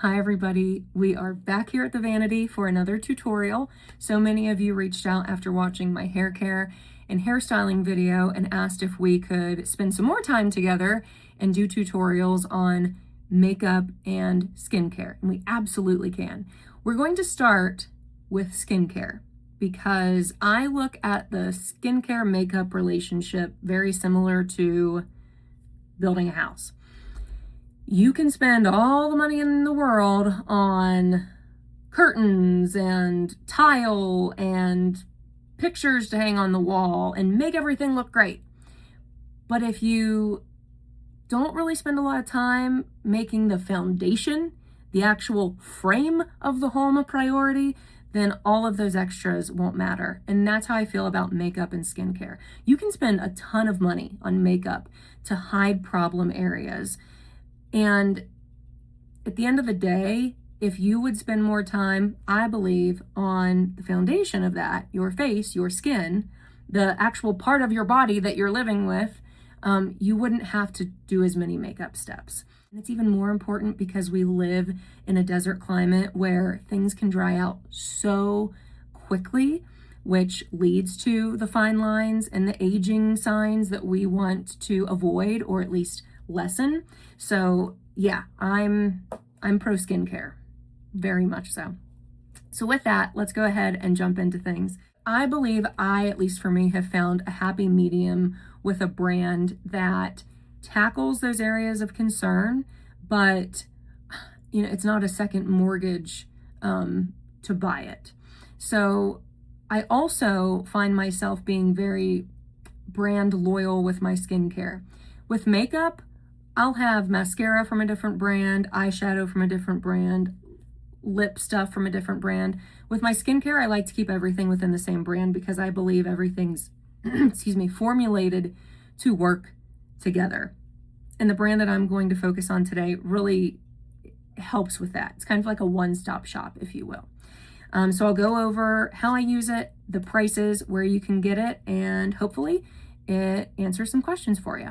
Hi everybody, we are back here at the Vanity for another tutorial. So many of you reached out after watching my hair care and hairstyling video and asked if we could spend some more time together and do tutorials on makeup and skincare, and we absolutely can. We're going to start with skincare because I look at the skincare makeup relationship very similar to building a house. You can spend all the money in the world on curtains and tile and pictures to hang on the wall and make everything look great. But if you don't really spend a lot of time making the foundation, the actual frame of the home a priority, then all of those extras won't matter. And that's how I feel about makeup and skincare. You can spend a ton of money on makeup to hide problem areas. And at the end of the day, if you would spend more time, I believe, on the foundation of that, your face, your skin, the actual part of your body that you're living with, you wouldn't have to do as many makeup steps. And it's even more important because we live in a desert climate where things can dry out so quickly, which leads to the fine lines and the aging signs that we want to avoid or at least lessen. So yeah, I'm pro skincare, very much so. So with that, let's go ahead and jump into things. I believe at least for me, have found a happy medium with a brand that tackles those areas of concern, but it's not a second mortgage to buy it. So I also find myself being very brand loyal with my skincare. With makeup, I'll have mascara from a different brand, eyeshadow from a different brand, lip stuff from a different brand. With my skincare, I like to keep everything within the same brand because I believe everything's, formulated to work together. And the brand that I'm going to focus on today really helps with that. It's kind of like a one-stop shop, if you will. So I'll go over how I use it, the prices, where you can get it, and hopefully it answers some questions for you.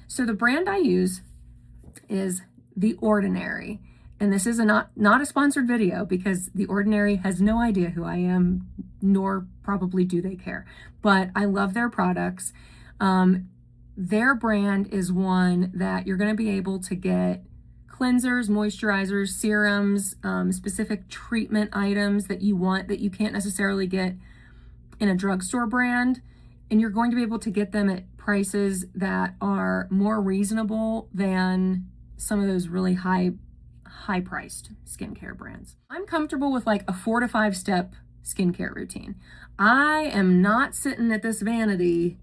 So the brand I use is The Ordinary. And this is not a sponsored video because The Ordinary has no idea who I am, nor probably do they care. But I love their products. Their brand is one that you're going to be able to get cleansers, moisturizers, serums, specific treatment items that you want that you can't necessarily get in a drugstore brand. And you're going to be able to get them at prices that are more reasonable than some of those really high-priced skincare brands. I'm comfortable with like a 4 to 5 step skincare routine. I am not sitting at this Vanity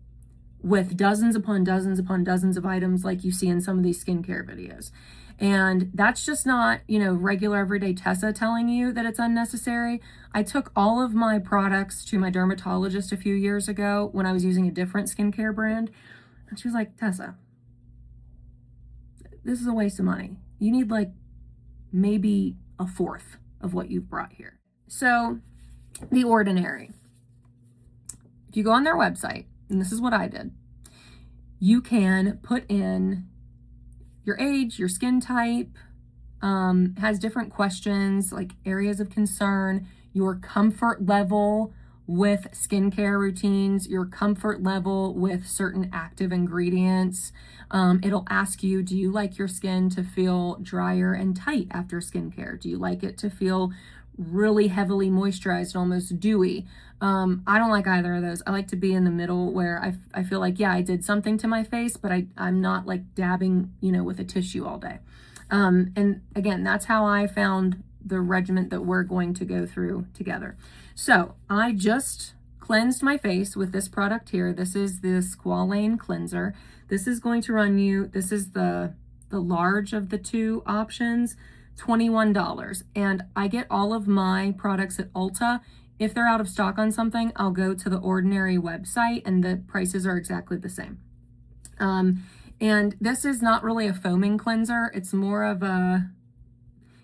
with dozens upon dozens upon dozens of items like you see in some of these skincare videos. And that's just not, regular everyday Tessa telling you that it's unnecessary. I took all of my products to my dermatologist a few years ago when I was using a different skincare brand. And she was like, Tessa, this is a waste of money. You need like maybe a fourth of what you've brought here. So The Ordinary, if you go on their website, and this is what I did, you can put in your age, your skin type, has different questions like areas of concern, your comfort level with skincare routines, your comfort level with certain active ingredients. It'll ask you, do you like your skin to feel drier and tight after skincare? Do you like it to feel really heavily moisturized, almost dewy? I don't like either of those. I like to be in the middle where I feel like, yeah, I did something to my face, but I'm not like dabbing, with a tissue all day. And again, that's how I found the regimen that we're going to go through together. So I just cleansed my face with this product here. This is the Squalane cleanser. This is going to run you, this is the large of the two options, $21. And I get all of my products at Ulta. If they're out of stock on something, I'll go to the Ordinary website and the prices are exactly the same. And this is not really a foaming cleanser. It's more of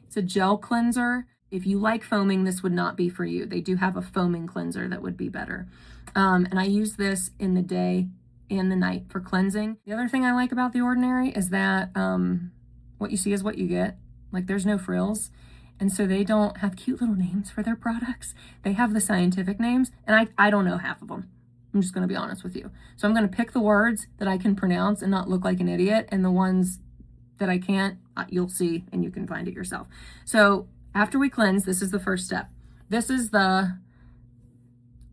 it's a gel cleanser. If you like foaming, this would not be for you. They do have a foaming cleanser that would be better. And I use this in the day and the night for cleansing. The other thing I like about The Ordinary is that what you see is what you get. Like there's no frills. And so they don't have cute little names for their products. They have the scientific names, and I don't know half of them. I'm just going to be honest with you. So I'm going to pick the words that I can pronounce and not look like an idiot, and the ones that I can't, you'll see and you can find it yourself. So after we cleanse, this is the first step. This is the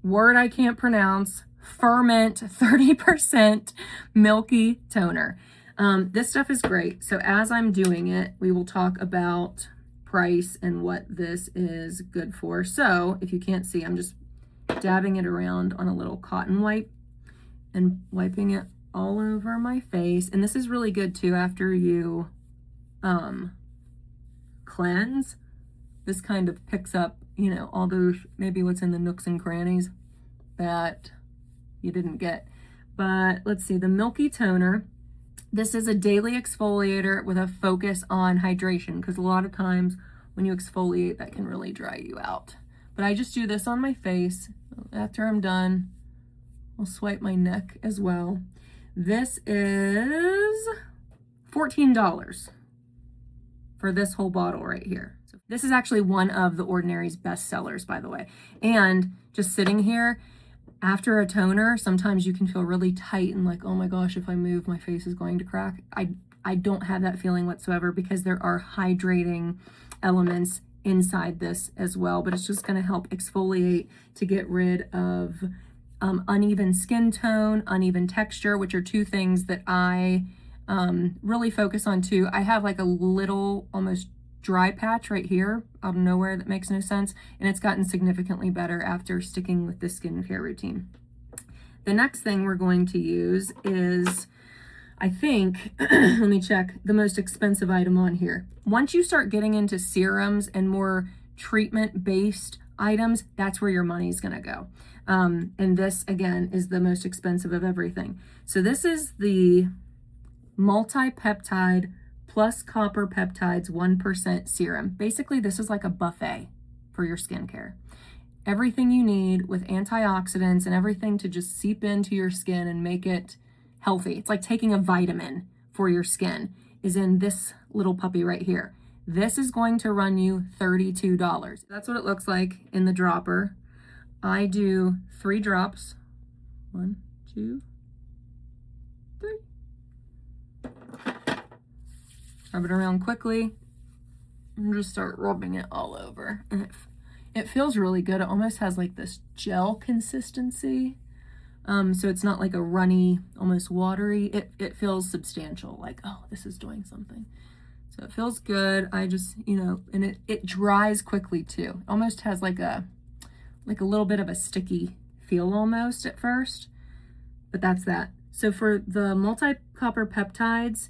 word I can't pronounce, Ferment 30% Milky Toner. This stuff is great. So as I'm doing it, we will talk about price and what this is good for. So if you can't see, I'm just dabbing it around on a little cotton wipe and wiping it all over my face. And this is really good too after you cleanse. This kind of picks up, you know, all those, maybe what's in the nooks and crannies that you didn't get. But let's see, the Milky Toner. This is a daily exfoliator with a focus on hydration, because a lot of times when you exfoliate, that can really dry you out. But I just do this on my face. After I'm done, I'll swipe my neck as well. This is $14 for this whole bottle right here. So this is actually one of The Ordinary's best sellers, by the way. And just sitting here, after a toner, sometimes you can feel really tight and like, oh my gosh, if I move, my face is going to crack. I don't have that feeling whatsoever, because there are hydrating elements inside this as well, but it's just going to help exfoliate to get rid of uneven skin tone, uneven texture, which are two things that I really focus on too. I have like a little almost dry patch right here out of nowhere that makes no sense, and it's gotten significantly better after sticking with the skincare routine. The next thing we're going to use is, I think, let me check, the most expensive item on here. Once you start getting into serums and more treatment-based items, that's where your money's gonna go. And this, again, is the most expensive of everything. So this is the Multi-Peptide Plus Copper Peptides 1% Serum. Basically, this is like a buffet for your skincare. Everything you need with antioxidants and everything to just seep into your skin and make it healthy. It's like taking a vitamin for your skin is in this little puppy right here. This is going to run you $32. That's what it looks like in the dropper. I do 3 drops. 1, 2, 3. Rub it around quickly and just start rubbing it all over. And it feels really good. It almost has like this gel consistency. So it's not like a runny, almost watery. It feels substantial, like, oh, this is doing something. So it feels good. I just, you know, and it dries quickly too. It almost has like a little bit of a sticky feel almost at first, but that's that. So for the multi-copper peptides,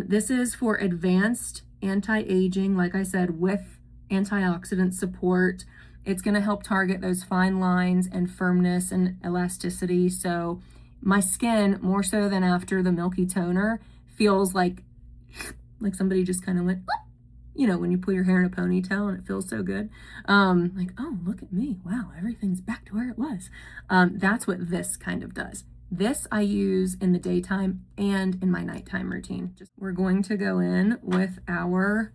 this is for advanced anti-aging, like I said, with antioxidant support. It's going to help target those fine lines and firmness and elasticity. So my skin, more so than after the Milky Toner, feels like somebody just kind of went, you know, when you put your hair in a ponytail and it feels so good. Like, oh, look at me. Wow, everything's back to where it was. That's what this kind of does. This I use in the daytime and in my nighttime routine. We're going to go in with our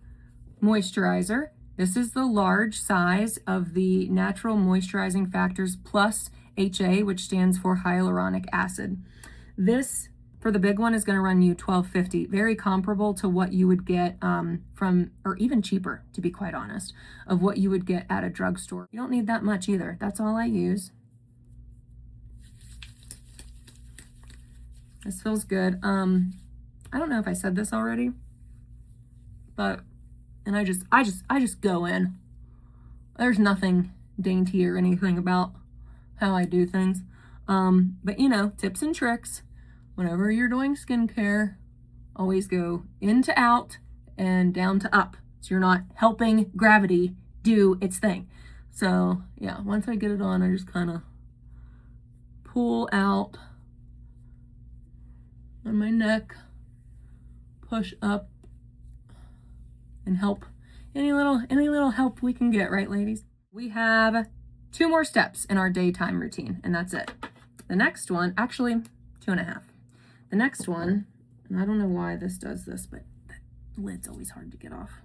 moisturizer. This is the large size of the Natural Moisturizing Factors Plus HA, which stands for hyaluronic acid. This, for the big one, is going to run you $12.50. Very comparable to what you would get from, or even cheaper, to be quite honest, of what you would get at a drugstore. You don't need that much either. That's all I use. This feels good. I don't know if I said this already, but, and I just go in. There's nothing dainty or anything about how I do things. But you know, tips and tricks. Whenever you're doing skincare, always go in to out and down to up. So you're not helping gravity do its thing. So yeah, once I get it on, I just kind of pull out on my neck, push up, and help. Any little help we can get, right, ladies? We have 2 more steps in our daytime routine, and that's it. The next one, actually 2.5. The next one, and I don't know why this does this, but the lid's always hard to get off.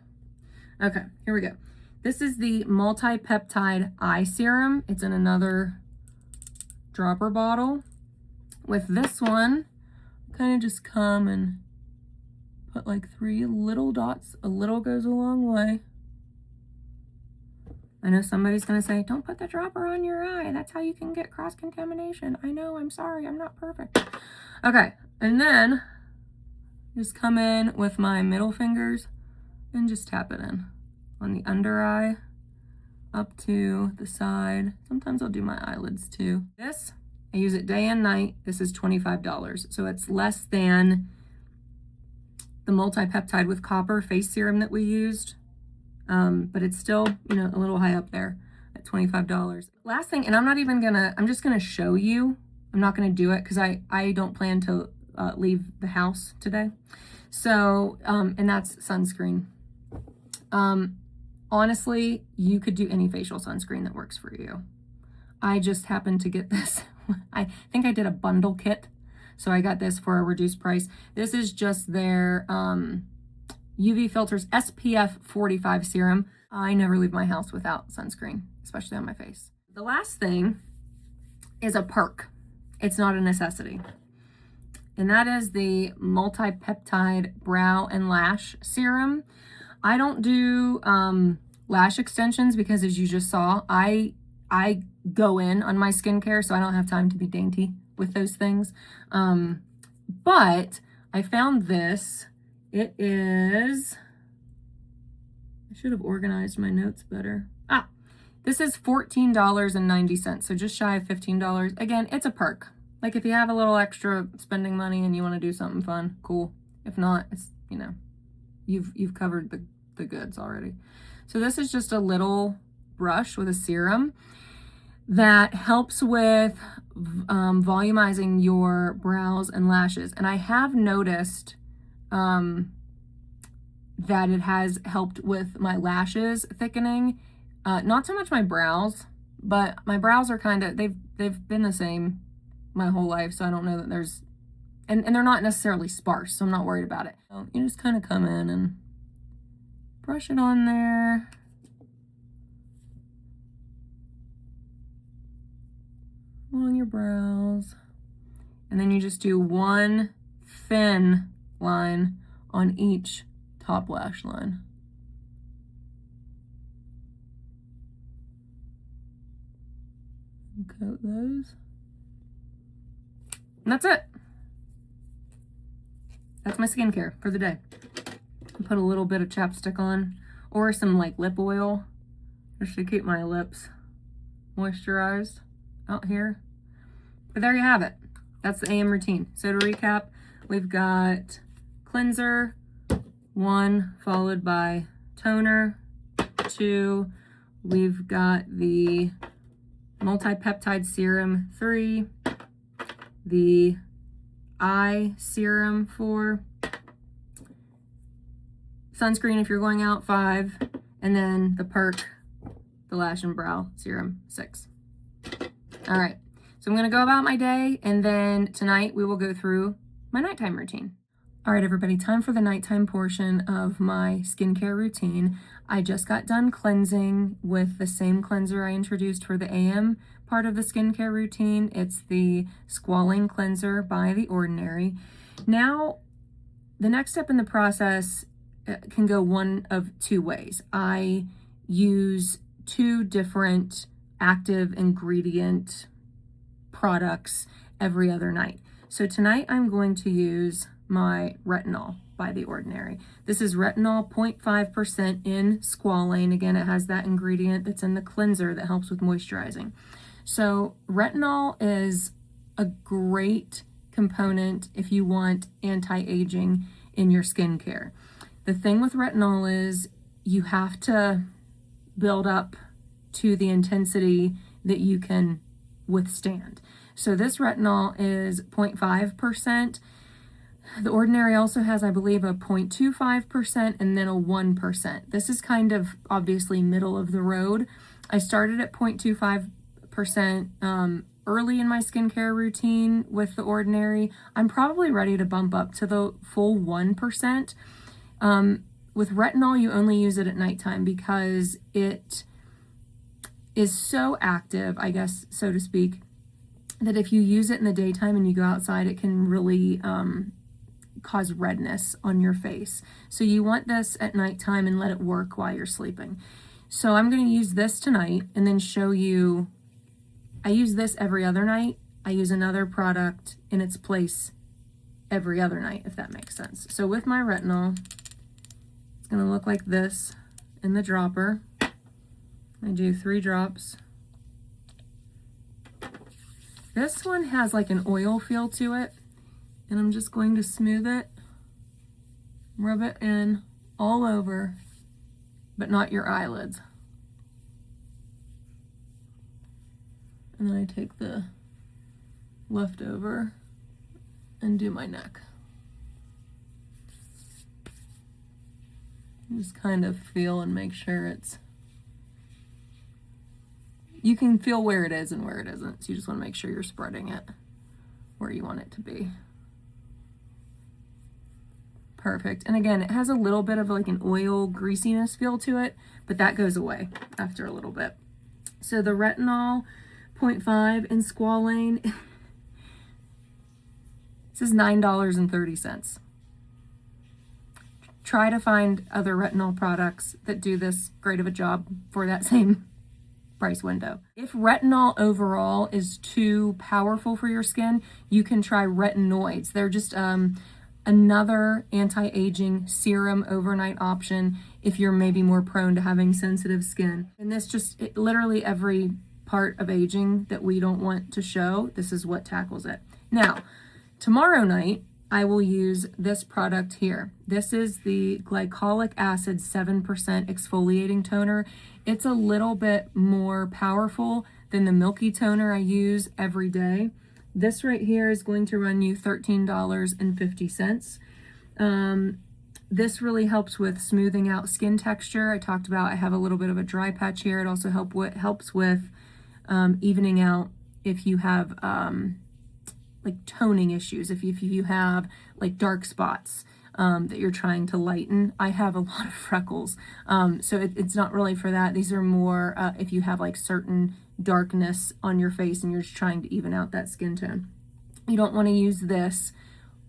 Okay, here we go. This is the multi-peptide eye serum. It's in another dropper bottle. With this one, kind of just come and put like 3 little dots. A little goes a long way. I know somebody's gonna say, don't put the dropper on your eye. That's how you can get cross-contamination. I know, I'm sorry, I'm not perfect. Okay, and then just come in with my middle fingers and just tap it in on the under eye, up to the side. Sometimes I'll do my eyelids too. This, I use it day and night. This is $25. So it's less than the multi-peptide with copper face serum that we used. But it's still, you know, a little high up there at $25. Last thing, and I'm just gonna show you. I'm not gonna do it because I don't plan to leave the house today. So, and that's sunscreen. Honestly, you could do any facial sunscreen that works for you. I just happened to get this. I think I did a bundle kit. So I got this for a reduced price. This is just their UV Filters SPF 45 serum. I never leave my house without sunscreen, especially on my face. The last thing is a perk. It's not a necessity. And that is the multi-peptide brow and lash serum. I don't do lash extensions because, as you just saw, I go in on my skincare, so I don't have time to be dainty with those things. But I found this. It is, I should have organized my notes better. This is $14.90, so just shy of $15. Again, it's a perk. Like if you have a little extra spending money and you want to do something fun, cool. If not, it's, you know, you've covered the goods already. So this is just a little brush with a serum that helps with volumizing your brows and lashes. And I have noticed that it has helped with my lashes thickening. Not so much my brows, but my brows are kind of, they've been the same my whole life, so I don't know that there's, and they're not necessarily sparse, so I'm not worried about it. So you just kind of come in and brush it on there. On your brows. And then you just do one thin line on each top lash line. And coat those. And that's it. That's my skincare for the day. I put a little bit of chapstick on, or some like lip oil, just to keep my lips moisturized out here. But there you have it. That's the AM routine. So to recap, we've got cleanser, 1, followed by toner, 2, we've got the multi-peptide serum, 3, the eye serum, 4, sunscreen if you're going out, 5, and then the perk, the lash and brow serum, 6. All right, so I'm gonna go about my day, and then tonight we will go through my nighttime routine. All right, everybody, time for the nighttime portion of my skincare routine. I just got done cleansing with the same cleanser I introduced for the AM part of the skincare routine. It's the Squalane Cleanser by The Ordinary. Now, the next step in the process can go one of 2 ways. I use 2 different active ingredient products every other night. So tonight I'm going to use my retinol by The Ordinary. This is retinol 0.5% in squalane. Again, it has that ingredient that's in the cleanser that helps with moisturizing. So retinol is a great component if you want anti-aging in your skincare. The thing with retinol is you have to build up to the intensity that you can withstand. So this retinol is 0.5%. The Ordinary also has, I believe, a 0.25% and then a 1%. This is kind of obviously middle of the road. I started at 0.25% early in my skincare routine with The Ordinary. I'm probably ready to bump up to the full 1%. with retinol, you only use it at nighttime because it is so active, I guess, so to speak, that if you use it in the daytime and you go outside, it can really cause redness on your face. So you want this at nighttime and let it work while you're sleeping. So I'm going to use this tonight and then show you. I use this every other night. I use another product in its place every other night, if that makes sense. So with my retinol, it's going to look like this in the dropper. I do 3 drops. This one has like an oil feel to it, and I'm just going to smooth it, rub it in all over, but not your eyelids. And then I take the leftover and do my neck. Just kind of feel and make sure it's, you can feel where it is and where it isn't. So you just want to make sure you're spreading it where you want it to be. Perfect. And again, it has a little bit of like an oil greasiness feel to it, but that goes away after a little bit. So the retinol 0.5 in squalane, this is $9.30. Try to find other retinol products that do this great of a job for that same price window. If retinol overall is too powerful for your skin, you can try retinoids. They're just another anti-aging serum overnight option if you're maybe more prone to having sensitive skin. And this just, literally every part of aging that we don't want to show, this is what tackles it. Now, tomorrow night, I will use this product here. This is the glycolic acid 7% exfoliating toner. It's a little bit more powerful than the milky toner I use every day. This right here is going to run you $13.50. This really helps with smoothing out skin texture. I talked about I have a little bit of a dry patch here. It also helps with evening out if you have like toning issues, if you have like dark spots that you're trying to lighten. I have a lot of freckles, so it's not really for that. These are more if you have like certain darkness on your face and you're just trying to even out that skin tone. You don't want to use this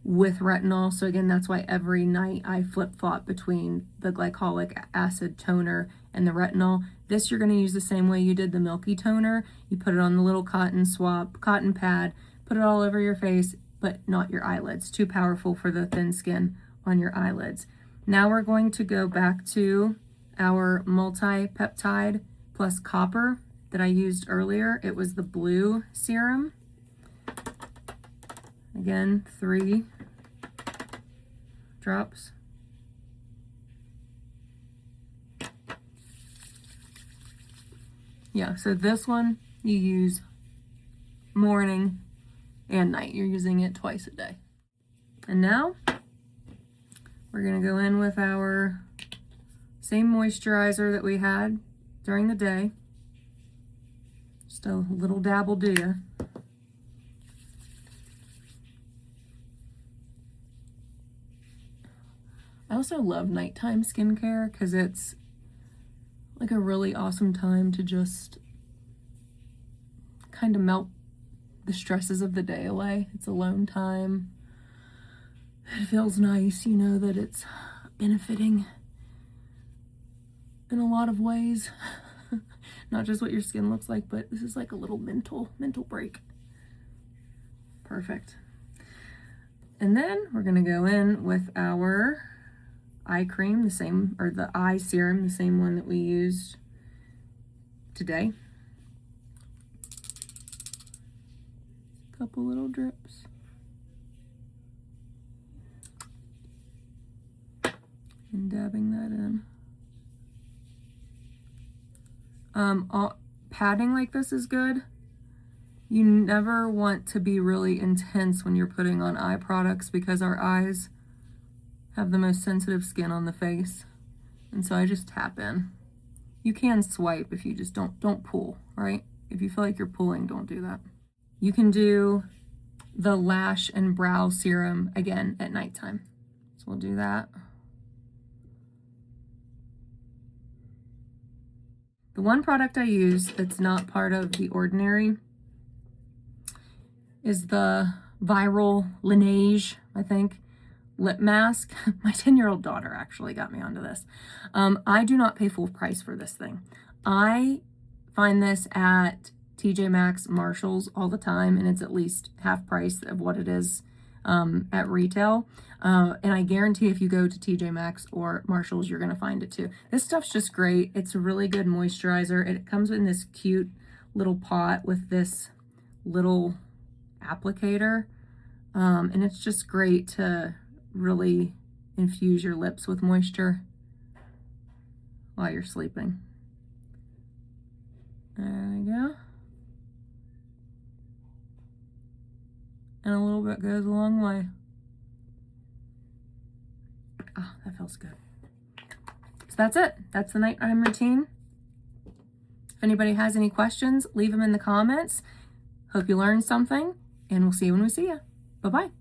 with retinol, so again, that's why every night I flip-flop between the glycolic acid toner and the retinol. This you're going to use the same way you did the milky toner. You put it on the little cotton pad, put it all over your face, but not your eyelids. Too powerful for the thin skin on your eyelids. Now we're going to go back to our multi-peptide plus copper that I used earlier. It was the blue serum. Again, 3 drops. Yeah, so this one you use morning and night. You're using it twice a day. And now we're going to go in with our same moisturizer that we had during the day. Just a little dab will do ya. I also love nighttime skincare because it's like a really awesome time to just kind of melt the stresses of the day away. It's alone time. It feels nice, you know, that it's benefiting in a lot of ways. Not just what your skin looks like, but this is like a little mental break. Perfect. And then we're gonna go in with our eye cream, the same, or the eye serum, the same one that we used today. Couple little drips. And dabbing that in. Padding like this is good. You never want to be really intense when you're putting on eye products because our eyes have the most sensitive skin on the face. And so I just tap in. You can swipe if you just don't pull, right? If you feel like you're pulling, don't do that. You can do the lash and brow serum again at nighttime. So we'll do that. The one product I use that's not part of The Ordinary is the Viral Laneige, I think, lip mask. My 10-year-old daughter actually got me onto this. I do not pay full price for this thing. I find this at TJ Maxx, Marshalls all the time, and it's at least half price of what it is at retail. And I guarantee if you go to TJ Maxx or Marshalls, you're going to find it too. This stuff's just great. It's a really good moisturizer. It comes in this cute little pot with this little applicator. And it's just great to really infuse your lips with moisture while you're sleeping. There we go. And a little bit goes a long way. Oh, that feels good. So that's it. That's the nighttime routine. If anybody has any questions, leave them in the comments. Hope you learned something, and we'll see you when we see you. Bye-bye.